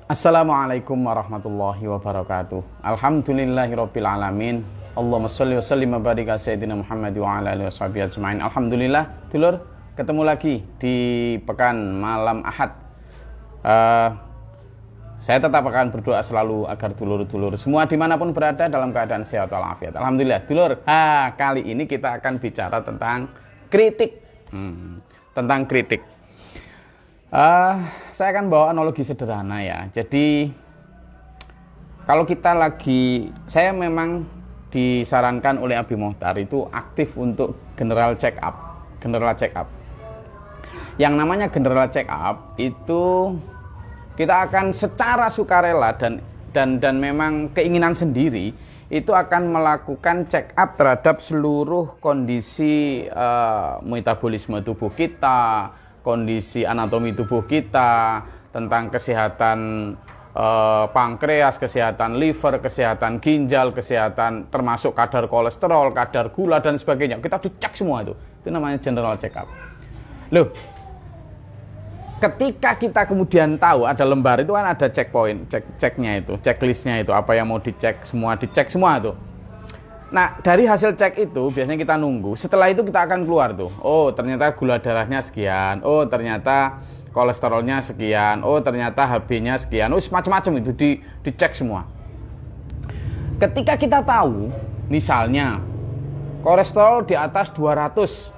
Assalamualaikum warahmatullahi wabarakatuh. Alhamdulillahirabbil alamin. Allahumma sholli wa sallim wa barik ala sayyidina Muhammad wa ala alihi washabihi ajmain. Alhamdulillah, dulur, ketemu lagi di pekan malam Ahad. Saya tetap akan berdoa selalu agar dulur-dulur semua dimanapun berada dalam keadaan sehat walafiat. Alhamdulillah, dulur. Kali ini kita akan bicara tentang kritik. Tentang kritik. Saya akan bawa analogi sederhana ya. Jadi kalau kita saya memang disarankan oleh Abi Mohtar itu aktif untuk general check up. Yang namanya general check up itu kita akan secara sukarela dan memang keinginan sendiri itu akan melakukan check up terhadap seluruh kondisi metabolisme tubuh kita, kondisi anatomi tubuh kita, tentang kesehatan pankreas, kesehatan liver, kesehatan ginjal, kesehatan termasuk kadar kolesterol, kadar gula dan sebagainya. Kita dicek semua itu. Itu namanya general check up. Loh, ketika kita kemudian tahu ada lembar itu kan ada checkpoint, ceknya itu, checklistnya itu, apa yang mau dicek semua itu. Nah, dari hasil cek itu biasanya kita nunggu. Setelah itu kita akan keluar tuh. Oh, ternyata gula darahnya sekian. Oh, ternyata kolesterolnya sekian. Oh, ternyata HB-nya sekian. Oh, macam-macam itu dicek semua. Ketika kita tahu, misalnya kolesterol di atas 200.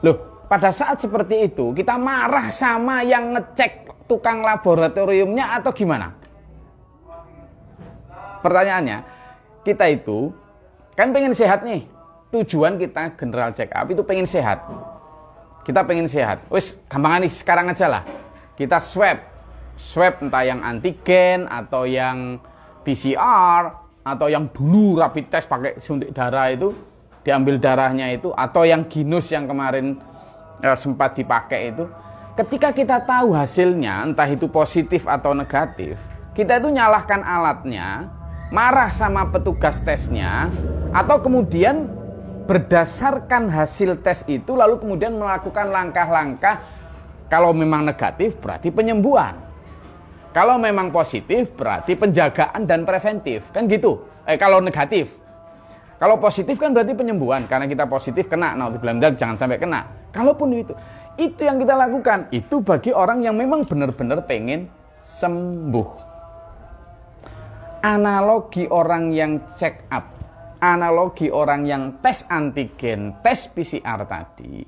Loh, pada saat seperti itu kita marah sama yang ngecek tukang laboratoriumnya atau gimana? Pertanyaannya, kita itu kan pengen sehat nih. Tujuan kita general check up itu pengen sehat. Kita pengen sehat. Wis, gampang nih sekarang aja lah. Kita swab entah yang antigen atau yang PCR atau yang dulu rapid test pakai suntik darah itu, diambil darahnya itu, atau yang ginus yang kemarin sempat dipakai itu. Ketika kita tahu hasilnya entah itu positif atau negatif, kita itu nyalahkan alatnya, marah sama petugas tesnya, atau kemudian berdasarkan hasil tes itu lalu kemudian melakukan langkah-langkah. Kalau memang negatif berarti penyembuhan, kalau memang positif berarti penjagaan dan preventif, kan gitu. Kalau negatif, kalau positif kan berarti penyembuhan, karena kita positif kena, naudzubillah, jangan sampai kena. Kalaupun itu yang kita lakukan, itu bagi orang yang memang benar-benar pengen sembuh. Analogi orang yang check up, analogi orang yang tes antigen, tes PCR tadi,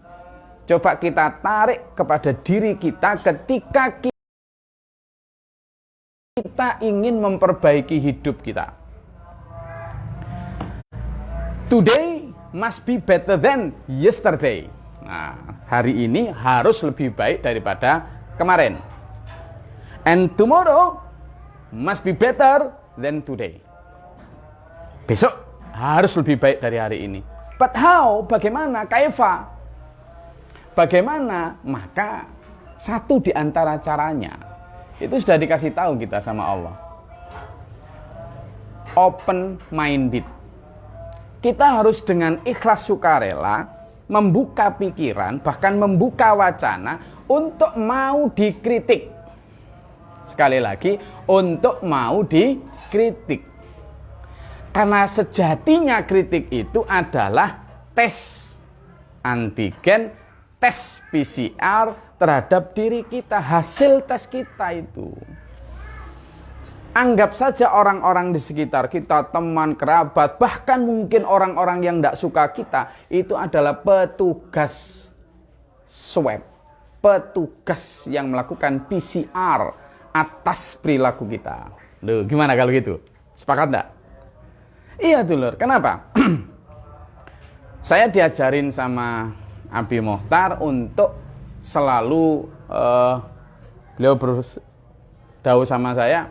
coba kita tarik kepada diri kita ketika kita ingin memperbaiki hidup kita. Today must be better than yesterday. Nah, hari ini harus lebih baik daripada kemarin. And tomorrow must be better than today. Besok harus lebih baik dari hari ini. But how? Bagaimana? Kaifa? Bagaimana? Maka satu di antara caranya itu sudah dikasih tahu kita sama Allah. Open minded. Kita harus dengan ikhlas sukarela membuka pikiran, bahkan membuka wacana untuk mau dikritik. Sekali lagi, untuk mau dikritik. Karena sejatinya kritik itu adalah tes antigen, tes PCR terhadap diri kita, hasil tes kita itu. Anggap saja orang-orang di sekitar kita, teman, kerabat, bahkan mungkin orang-orang yang tidak suka kita, itu adalah petugas swab, petugas yang melakukan PCR atas perilaku kita. Loh, gimana kalau gitu? Sepakat enggak? Iya dulur, kenapa? Saya diajarin sama Abi Mohtar untuk selalu beliau berdawuh sama saya,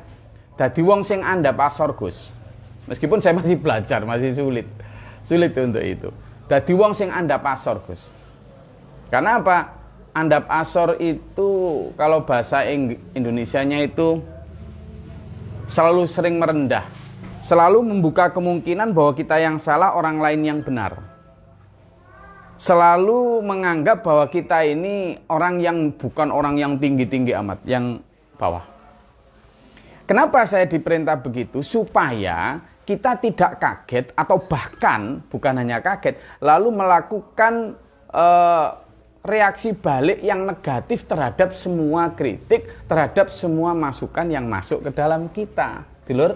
dadi wong sing andhap asor Gus. Meskipun saya masih belajar, masih sulit untuk itu. Dadi wong sing andhap asor Gus. Karena apa? Andhap asor itu kalau bahasa Indonesianya itu selalu sering merendah, selalu membuka kemungkinan bahwa kita yang salah, orang lain yang benar. Selalu menganggap bahwa kita ini orang yang bukan orang yang tinggi-tinggi amat, yang bawah. Kenapa saya diperintah begitu? Supaya kita tidak kaget atau bahkan bukan hanya kaget, lalu melakukan reaksi balik yang negatif terhadap semua kritik, terhadap semua masukan yang masuk ke dalam kita. Dulur,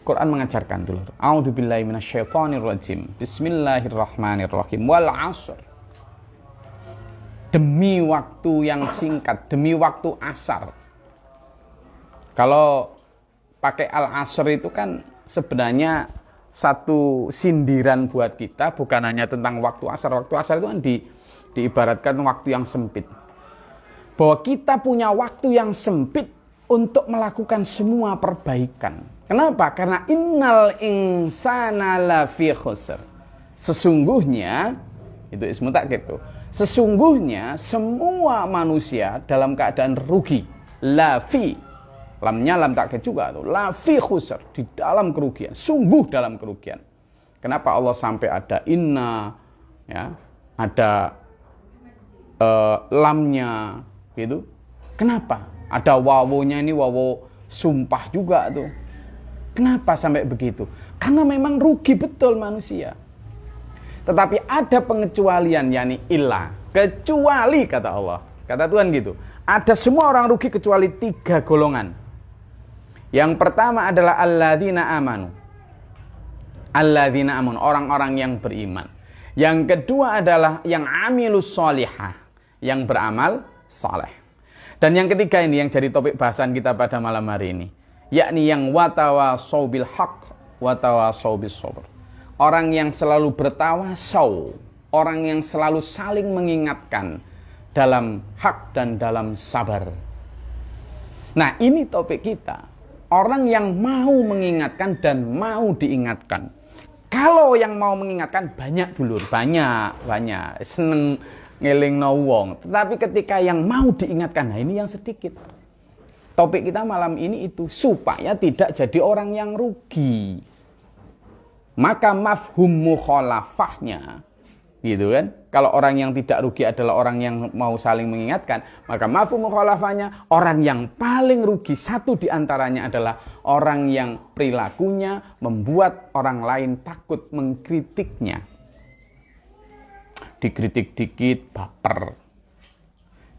Quran mengajarkan dulur. A'udzubillahi minasyaitonirrajim. Bismillahirrahmanirrahim. Wal 'ashr. Demi waktu yang singkat, demi waktu asar. Kalau pakai al-asr itu kan sebenarnya satu sindiran buat kita, bukan hanya tentang waktu asar. Waktu asar itu kan diibaratkan waktu yang sempit. Bahwa kita punya waktu yang sempit untuk melakukan semua perbaikan. Kenapa? Karena innal insana lafi khusr. Sesungguhnya, itu ismu takkid tuh. Sesungguhnya semua manusia dalam keadaan rugi. Lafi. Lamnya lam takkid juga tuh. Lafi khusr, di dalam kerugian, sungguh dalam kerugian. Kenapa Allah sampai ada inna, ya, ada lamnya, gitu? Kenapa? Ada wawonya ini wawo sumpah juga tuh. Kenapa sampai begitu? Karena memang rugi betul manusia. Tetapi ada pengecualian, yakni illa, kecuali kata Allah, kata Tuhan gitu. Ada semua orang rugi kecuali 3 golongan. Yang pertama adalah alladzina amanu. Alladzina amanu, orang-orang yang beriman. Yang kedua adalah yang amilus sholihah, yang beramal saleh. Dan yang ketiga ini yang jadi topik bahasan kita pada malam hari ini, yakni yang watawasau bil haq watawasau bis sabr. Orang yang selalu bertawasau, orang yang selalu saling mengingatkan dalam hak dan dalam sabar. Nah, ini topik kita. Orang yang mau mengingatkan dan mau diingatkan. Kalau yang mau mengingatkan banyak dulur, banyak, seneng ngelingno wong. Tetapi ketika yang mau diingatkan, nah ini yang sedikit. Topik kita malam ini itu supaya tidak jadi orang yang rugi. Maka mafhum mukhalafahnya, gitu kan? Kalau orang yang tidak rugi adalah orang yang mau saling mengingatkan, maka mafhum mukhalafahnya orang yang paling rugi satu diantaranya adalah orang yang perilakunya membuat orang lain takut mengkritiknya. Dikritik dikit baper,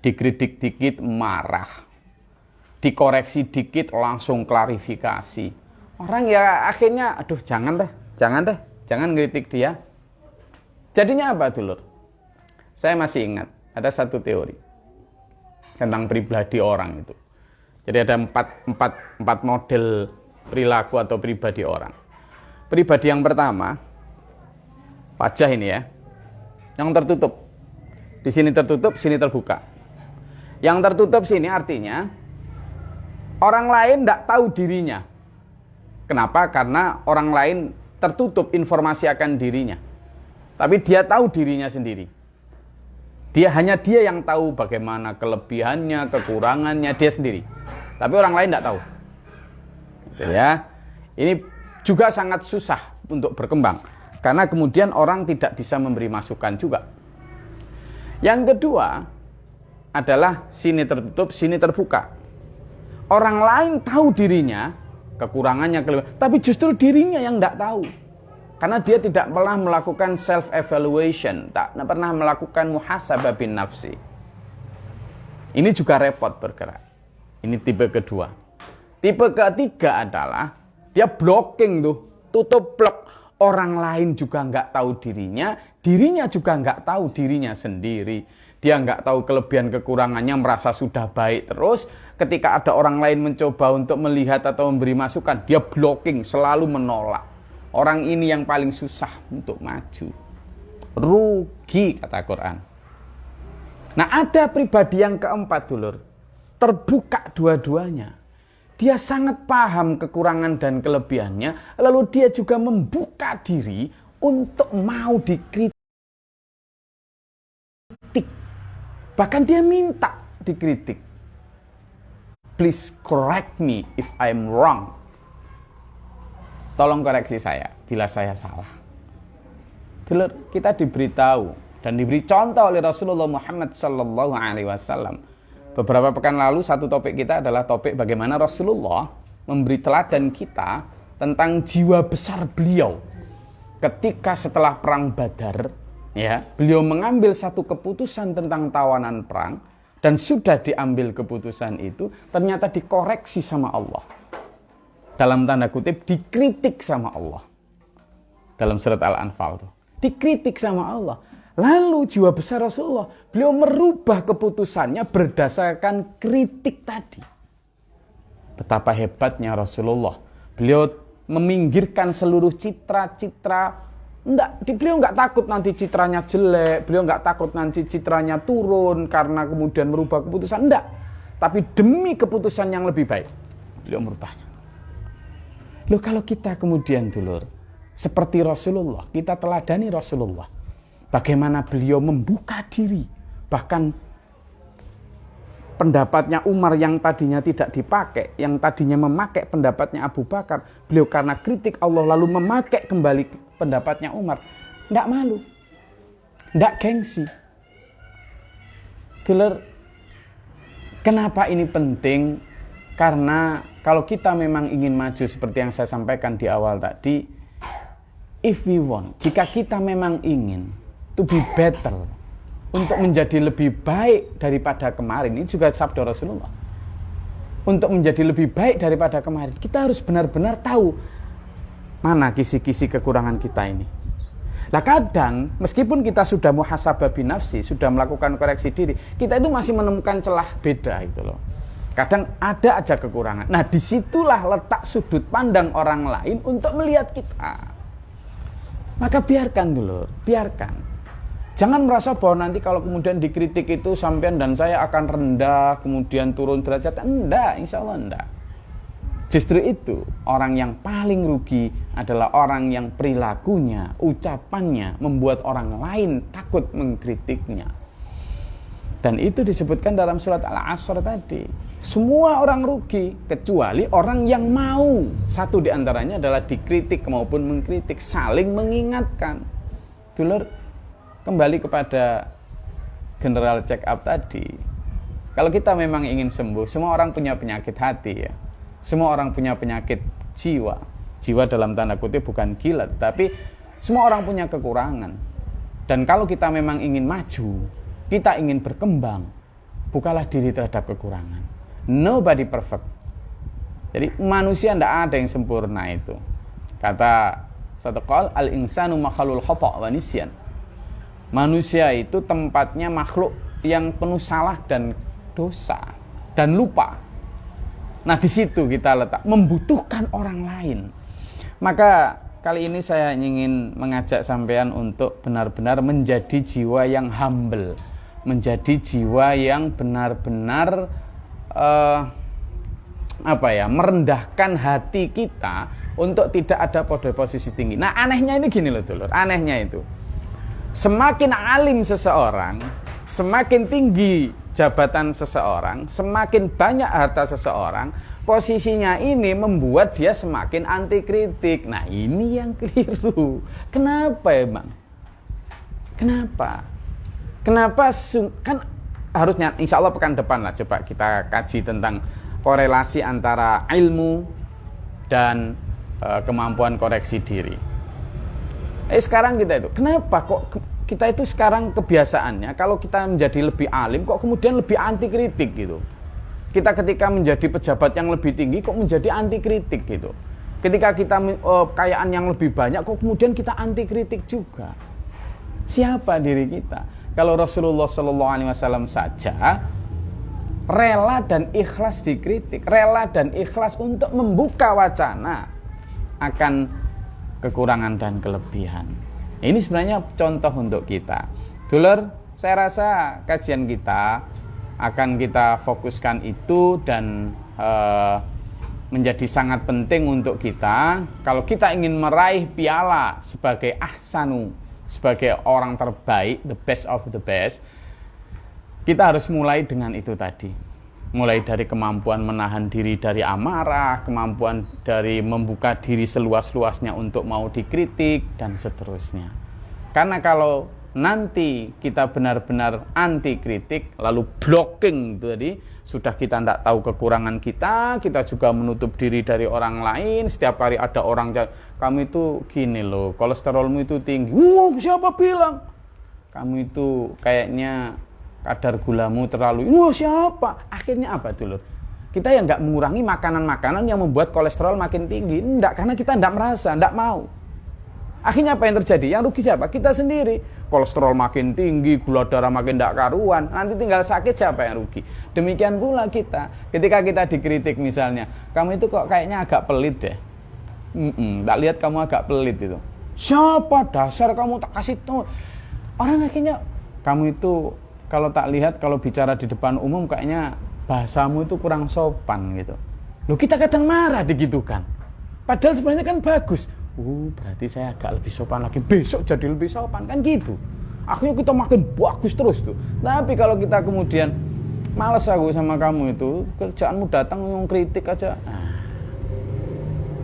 dikritik dikit marah, dikoreksi dikit langsung klarifikasi. Orang ya akhirnya, aduh jangan jangan kritik dia. Jadinya apa dulur? Saya masih ingat ada satu teori tentang pribadi orang itu. Jadi ada empat model perilaku atau pribadi orang. Pribadi yang pertama, wajah ini ya, yang tertutup. Di sini tertutup, sini terbuka. Yang tertutup sini artinya orang lain tidak tahu dirinya. Kenapa? Karena orang lain tertutup informasi akan dirinya. Tapi dia tahu dirinya sendiri. Hanya dia yang tahu bagaimana kelebihannya, kekurangannya, dia sendiri. Tapi orang lain tidak tahu. Gitu ya. Ini juga sangat susah untuk berkembang. Karena kemudian orang tidak bisa memberi masukan juga. Yang kedua adalah sini tertutup, sini terbuka. Orang lain tahu dirinya, kekurangannya, kelebihan, tapi justru dirinya yang tidak tahu. Karena dia tidak pernah melakukan self-evaluation, tak pernah melakukan muhasabah bin nafsi. Ini juga repot bergerak. Ini tipe kedua. Tipe ketiga adalah dia blocking tuh, tutup blok. Orang lain juga nggak tahu dirinya juga nggak tahu dirinya sendiri. Dia nggak tahu kelebihan kekurangannya, merasa sudah baik terus. Ketika ada orang lain mencoba untuk melihat atau memberi masukan, dia blocking, selalu menolak. Orang ini yang paling susah untuk maju. Rugi kata Quran. Nah ada pribadi yang keempat dulur. Terbuka dua-duanya. Dia sangat paham kekurangan dan kelebihannya. Lalu dia juga membuka diri untuk mau dikritik. Bahkan dia minta dikritik. Please correct me if I'm wrong. Tolong koreksi saya bila saya salah. Dulur, kita diberitahu dan diberi contoh oleh Rasulullah Muhammad sallallahu alaihi wasallam Beberapa pekan lalu satu topik kita adalah topik bagaimana Rasulullah memberi teladan kita tentang jiwa besar beliau. Ketika setelah perang Badar, ya, beliau mengambil satu keputusan tentang tawanan perang dan sudah diambil keputusan itu ternyata dikoreksi sama Allah. Dalam tanda kutip dikritik sama Allah. Dalam surat Al-Anfal tuh. Dikritik sama Allah. Lalu jiwa besar Rasulullah, beliau merubah keputusannya berdasarkan kritik tadi. Betapa hebatnya Rasulullah. Beliau meminggirkan seluruh citra-citra. Beliau nggak takut nanti citranya jelek. Beliau nggak takut nanti citranya turun karena kemudian merubah keputusan. Enggak. Tapi demi keputusan yang lebih baik, beliau merubahnya. Loh, kalau kita kemudian dulur, seperti Rasulullah, kita teladani Rasulullah. Bagaimana beliau membuka diri. Bahkan pendapatnya Umar yang tadinya tidak dipakai, yang tadinya memakai pendapatnya Abu Bakar, beliau karena kritik Allah lalu memakai kembali pendapatnya Umar. Tidak malu, tidak gengsi. Dulur, kenapa ini penting? Karena kalau kita memang ingin maju seperti yang saya sampaikan di awal tadi, if we want, jika kita memang ingin to be better, untuk menjadi lebih baik daripada kemarin, ini juga sabda Rasulullah. Untuk menjadi lebih baik daripada kemarin, kita harus benar-benar tahu mana kisi-kisi kekurangan kita ini. Nah, kadang meskipun kita sudah muhasabah binafsi, sudah melakukan koreksi diri, kita itu masih menemukan celah beda itu loh. Kadang ada aja kekurangan. Nah, disitulah letak sudut pandang orang lain untuk melihat kita. Maka biarkan dulu, biarkan. Jangan merasa bahwa nanti kalau kemudian dikritik itu sampean dan saya akan rendah, kemudian turun derajat. Enggak, insya Allah enggak. Justru itu, orang yang paling rugi adalah orang yang perilakunya, ucapannya membuat orang lain takut mengkritiknya. Dan itu disebutkan dalam surat Al-Asr tadi. Semua orang rugi, kecuali orang yang mau. Satu di antaranya adalah dikritik maupun mengkritik, saling mengingatkan. Dulur, kembali kepada general check up tadi. Kalau kita memang ingin sembuh, semua orang punya penyakit hati ya. Semua orang punya penyakit jiwa. Jiwa dalam tanda kutip bukan gila, tapi semua orang punya kekurangan. Dan kalau kita memang ingin maju, kita ingin berkembang, bukalah diri terhadap kekurangan. Nobody perfect. Jadi manusia tidak ada yang sempurna itu. Kata satu qaul, al-insanu makhlul khata' wa nisyan. Manusia itu tempatnya makhluk yang penuh salah dan dosa dan lupa. Nah, di situ kita letak membutuhkan orang lain. Maka kali ini saya ingin mengajak sampean untuk benar-benar menjadi jiwa yang humble, menjadi jiwa yang benar-benar merendahkan hati kita untuk tidak ada pada posisi tinggi. Nah, anehnya ini gini loh dulur, anehnya itu semakin alim seseorang, semakin tinggi jabatan seseorang, semakin banyak harta seseorang, posisinya ini membuat dia semakin anti kritik. Nah, ini yang keliru. Kenapa emang? Kenapa? Kan harusnya insya Allah pekan depan lah coba kita kaji tentang korelasi antara ilmu dan kemampuan koreksi diri. Sekarang kita itu, kenapa kok kita itu sekarang kebiasaannya kalau kita menjadi lebih alim kok kemudian lebih anti kritik gitu. Kita ketika menjadi pejabat yang lebih tinggi kok menjadi anti kritik gitu. Ketika kita kekayaan yang lebih banyak kok kemudian kita anti kritik juga. Siapa diri kita? Kalau Rasulullah SAW saja rela dan ikhlas dikritik, rela dan ikhlas untuk membuka wacana akan kekurangan dan kelebihan. Ini sebenarnya contoh untuk kita. Dulur, saya rasa kajian kita akan kita fokuskan itu dan menjadi sangat penting untuk kita. Kalau kita ingin meraih piala sebagai ahsanu, sebagai orang terbaik, the best of the best, kita harus mulai dengan itu tadi. Mulai dari kemampuan menahan diri dari amarah, kemampuan dari membuka diri seluas-luasnya untuk mau dikritik, dan seterusnya. Karena kalau nanti kita benar-benar anti kritik, lalu blocking itu tadi, sudah kita tidak tahu kekurangan kita juga menutup diri dari orang lain. Setiap kali ada orang, kamu itu gini loh, kolesterolmu itu tinggi. Siapa bilang? Kamu itu kayaknya kadar gulamu terlalu. Siapa? Akhirnya apa dulu? Kita yang nggak mengurangi makanan-makanan yang membuat kolesterol makin tinggi. Enggak, karena kita enggak merasa, enggak mau. Akhirnya apa yang terjadi? Yang rugi siapa? Kita sendiri. Kolesterol makin tinggi, gula darah makin tidak karuan. Nanti tinggal sakit, siapa yang rugi? Demikian pula kita. Ketika kita dikritik misalnya, kamu itu kok kayaknya agak pelit deh. Tak lihat kamu agak pelit itu. Siapa dasar kamu tak kasih tahu? Orang akhirnya, kamu itu kalau tak lihat, kalau bicara di depan umum kayaknya bahasamu itu kurang sopan gitu. Loh, kita kadang marah digitukan. Padahal sebenarnya kan bagus. Berarti saya agak lebih sopan lagi, besok jadi lebih sopan, kan gitu. Akhirnya kita makin bagus terus tuh. Tapi kalau kita kemudian malas aku sama kamu itu, kerjaanmu datang kritik aja.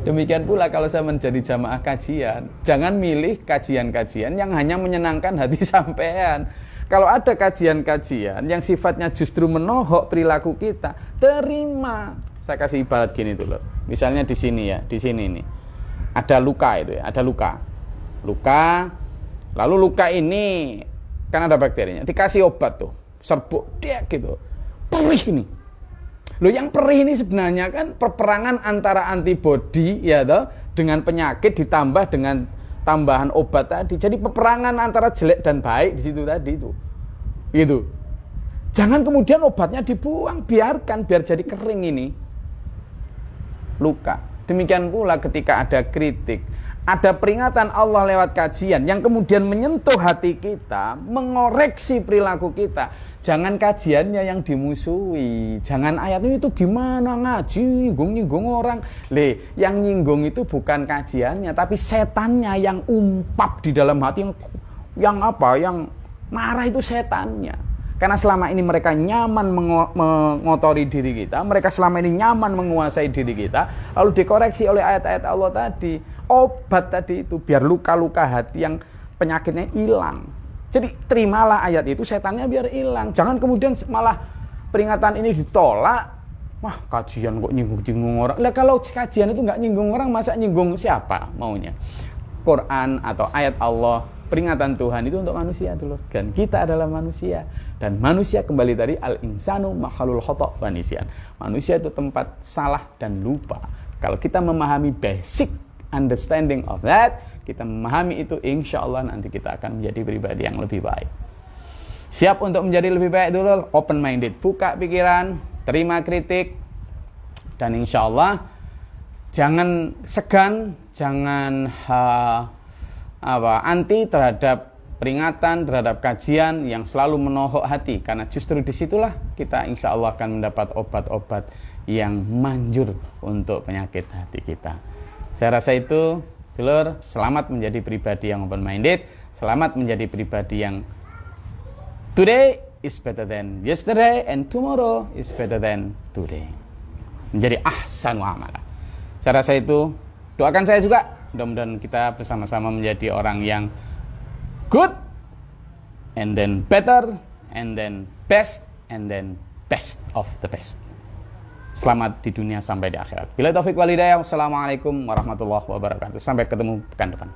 Demikian pula kalau saya menjadi jamaah kajian, jangan milih kajian-kajian yang hanya menyenangkan hati sampean. Kalau ada kajian-kajian yang sifatnya justru menohok perilaku kita, terima. Saya kasih ibarat gini dulu. Misalnya di sini ya, di sini nih. Ada luka itu ya, ada luka. Lalu luka ini kan ada bakterinya. Dikasih obat tuh, serbuk dia gitu. Perih ini. Loh, yang perih ini sebenarnya kan perperangan antara antibodi ya toh dengan penyakit ditambah dengan tambahan obat tadi. Jadi peperangan antara jelek dan baik di situ tadi itu. Gitu. Jangan kemudian obatnya dibuang, biarkan biar jadi kering ini. Luka. Demikian pula ketika ada kritik, ada peringatan Allah lewat kajian yang kemudian menyentuh hati kita, mengoreksi perilaku kita. Jangan kajiannya yang dimusuhi, jangan ayatnya itu gimana ngaji, nyinggung-nyinggung orang. Yang nyinggung itu bukan kajiannya, tapi setannya yang umpap di dalam hati, yang marah itu setannya. Karena selama ini mereka nyaman mengotori diri kita, mereka selama ini nyaman menguasai diri kita, lalu dikoreksi oleh ayat-ayat Allah tadi, obat tadi itu, biar luka-luka hati yang penyakitnya hilang. Jadi terimalah ayat itu, setannya biar hilang. Jangan kemudian malah peringatan ini ditolak, wah kajian kok nyinggung-nyinggung orang. Lah kalau kajian itu nggak nyinggung orang, masa nyinggung siapa maunya? Quran atau ayat Allah, peringatan Tuhan itu untuk manusia dulu. Dan kita adalah manusia. Dan manusia kembali tadi al-insanu mahalul khata' wa nisyan. Manusia itu tempat salah dan lupa. Kalau kita memahami basic understanding of that, kita memahami itu, insya Allah nanti kita akan menjadi pribadi yang lebih baik. Siap untuk menjadi lebih baik dulu, open minded, buka pikiran, terima kritik, dan insya Allah jangan segan, jangan anti terhadap peringatan, terhadap kajian yang selalu menohok hati, karena justru disitulah kita insya Allah akan mendapat obat-obat yang manjur untuk penyakit hati kita. Saya rasa itu, dulur, selamat menjadi pribadi yang open minded, selamat menjadi pribadi yang today is better than yesterday and tomorrow is better than today. Menjadi ahsanu amala. Saya rasa itu, doakan saya juga, mudah-mudahan kita bersama-sama menjadi orang yang good, and then better, and then best, and then best of the best. Selamat di dunia sampai di akhirat. Bila taufik wal hidayah. Wassalamualaikum warahmatullahi wabarakatuh. Sampai ketemu pekan depan.